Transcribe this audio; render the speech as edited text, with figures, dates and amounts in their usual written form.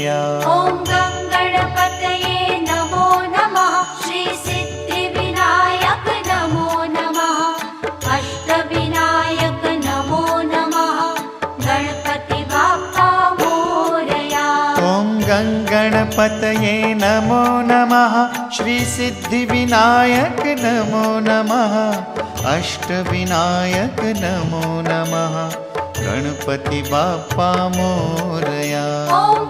मोरया। ॐ गं गणपतये नमो नमः। श्री सिद्धिविनायक नमो नमः। अष्टविनायक नमो नमः। गणपति बाप्पा मोरया। ॐ गं गणपतये नमो नमः। श्री सिद्धिविनायक नमो नमः। अष्टविनायक नमो नमः। गणपति बाप्पा मोरया। ॐ